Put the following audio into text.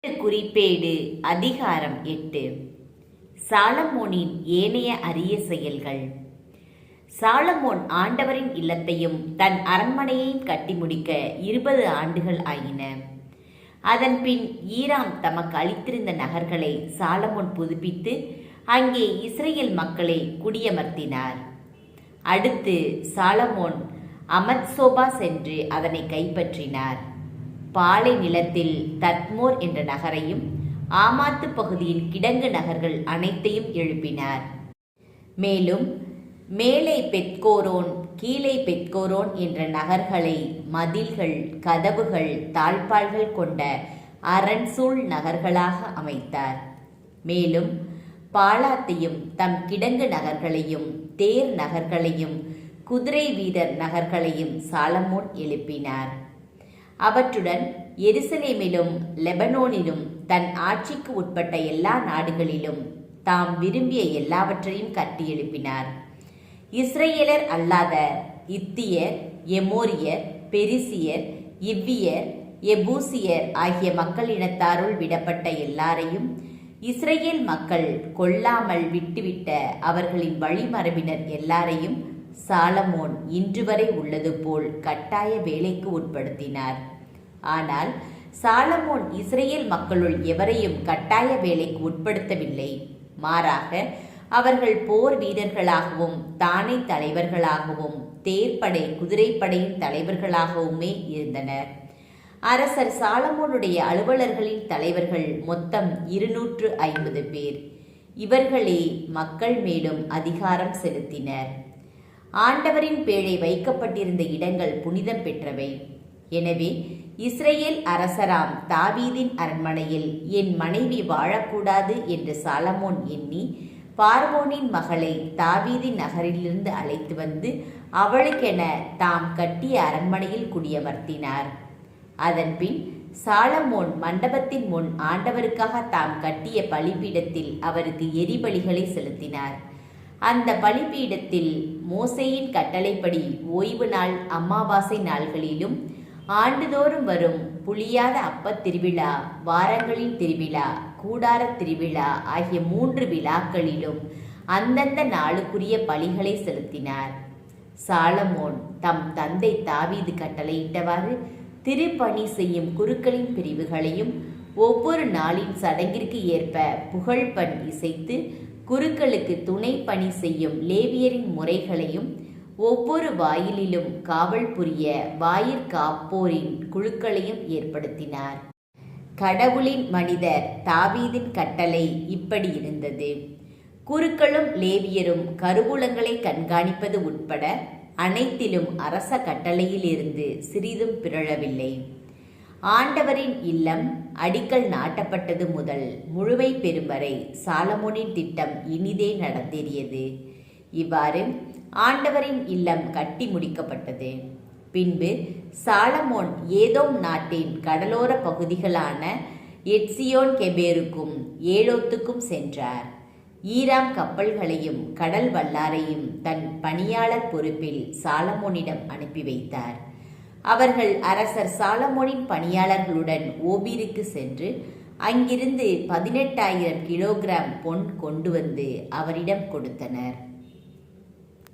குறிப்பேடு அதிகாரம் 8. சாலமோனின் ஏனைய அரிய செயல்கள். சாலமோன் ஆண்டவரின் இல்லத்தையும் தன் அரண்மனையையும் கட்டி முடிக்க 20 ஆண்டுகள் ஆயின. அதன்பின் ஈராம் தமக்கு அளித்திருந்த நகர்களை சாலமோன் புதுப்பித்து அங்கே இஸ்ரேல் மக்களை குடியமர்த்தினார். அடுத்து சாலமோன் அமத்சோபா சென்று அதனை கைப்பற்றினார். பாலை நிலத்தில் தத்மோர் என்ற நகரையும் ஆமாத்து பகுதியின் கிடங்கு நகர்கள் அனைத்தையும் எழுப்பினார். மேலும் மேலே பெத்கோரோன் கீழே பெத்கோரோன் என்ற நகர்களை மதில்கள், கதவுகள், தாழ்பாள்கள் கொண்ட அரண்சூழ் நகர்களாக அமைத்தார். மேலும் பாலாத்தையும் தம் கிடங்கு நகர்களையும் தேர் நகர்களையும் குதிரை வீரர் நகர்களையும் சாலமோன் எழுப்பினார். அவற்றுடன் எருசலேமிலும் லெபனோனிலும் தன் ஆட்சிக்கு உட்பட்ட எல்லா நாடுகளிலும் தாம் விரும்பிய எல்லாவற்றையும் கட்டி எழுப்பினார். இஸ்ரேலர் அல்லாத இத்தியர், எமோரியர், பெரிசியர், இவ்வியர், எபூசியர் ஆகிய மக்கள் இனத்தாருள் விடப்பட்ட எல்லாரையும் இஸ்ரேல் மக்கள் கொல்லாமல் விட்டுவிட்ட அவர்களின் வழிமரபினர் எல்லாரையும் சாலமோன் இன்று வரை உள்ளது போல் கட்டாய வேலைக்கு உட்படுத்தினார். ஆனால் சாலமோன் இஸ்ரேல் மக்களுள் எவரையும் கட்டாய வேலைக்கு உட்படுத்தவில்லை. மாறாக அவர்கள் போர் வீரர்களாகவும் தானே தலைவர்களாகவும் தேர்ப்படை குதிரைப்படையின் தலைவர்களாகவுமே இருந்தனர். அரசர் சாலமோனுடைய அலுவலர்களின் தலைவர்கள் மொத்தம் 250 பேர். இவர்களே மக்கள் மேலும் அதிகாரம் செலுத்தினர். ஆண்டவரின் பேழை வைக்கப்பட்டிருந்த இடங்கள் புனிதம் பெற்றவை. எனவே இஸ்ரேல் அரசராம் தாவீதின் அரண்மனையில் என் மனைவி வாழக்கூடாது என்று சாலமோன் எண்ணி பார்வோனின் மகளை தாவீதின் நகரிலிருந்து அழைத்து வந்து அவளுக்கென தாம் கட்டிய அரண்மனையில் குடியமர்த்தினார். அதன்பின் சாலமோன் மண்டபத்தின் முன் ஆண்டவருக்காக தாம் கட்டிய பலிபீடத்தில் அவருக்கு எரிபலிகளை செலுத்தினார். அந்த பலிபீடத்தில் மோசேயின் கட்டளைப்படி ஓய்வு நாள், அமாவாசை நாள்களிலும் ஆண்டுதோறும் வரும் புளியாத அப்பத் திருவிழா, வாரங்களின் திருவிழா, கூடார திருவிழா ஆகிய 3 விழாக்களிலும் அந்தந்த நாளுக்குரிய பலிகளை செலுத்தினார். சாலமோன் தம் தந்தை தாவீது கட்டளையிட்டவாறு திருப்பணி செய்யும் குருக்களின் பிரிவுகளையும் ஒவ்வொரு நாளின் சடங்கிற்கு ஏற்ப புகழ்பண் இசைத்து குருக்களுக்கு துணை பணி செய்யும் லேவியரின் முறைகளையும் ஒவ்வொரு வாயிலிலும் காவல் புரிய வாயிற்காப்போரின் குழுக்களையும் ஏற்படுத்தினார். கடவுளின் மனிதர் தாவீதின் கட்டளை இப்படி இருந்தது. குருக்களும் லேவியரும் கருவூலங்களை கண்காணிப்பது உட்பட அனைத்திலும் அரச கட்டளையிலிருந்து சிறிதும் பிறழவில்லை. ஆண்டவரின் இல்லம் அடிக்கல் நாட்டப்பட்டது முதல் முழுமை பெறும் வரை சாலமோனின் திட்டம் இனிதே நடந்தேறியது. இவ்வாறு ஆண்டவரின் இல்லம் கட்டி முடிக்கப்பட்டது. பின்பு சாலமோன் ஏதோம் நாட்டின் கடலோர பகுதிகளான எட்சியோன் கெபேருக்கும் ஏலோத்துக்கும் சென்றார். ஈராம் கப்பல்களையும் கடல் வல்லாரையும் தன் பணியாளர் பொறுப்பில் சாலமோனிடம் அனுப்பி வைத்தார். அவர்கள் அரசர் சாலமோனின் பணியாளர்களுடன் ஓபீருக்கு சென்று அங்கிருந்து 18,000 கிலோகிராம் பொன் கொண்டு வந்து அவரிடம் கொடுத்தனர்.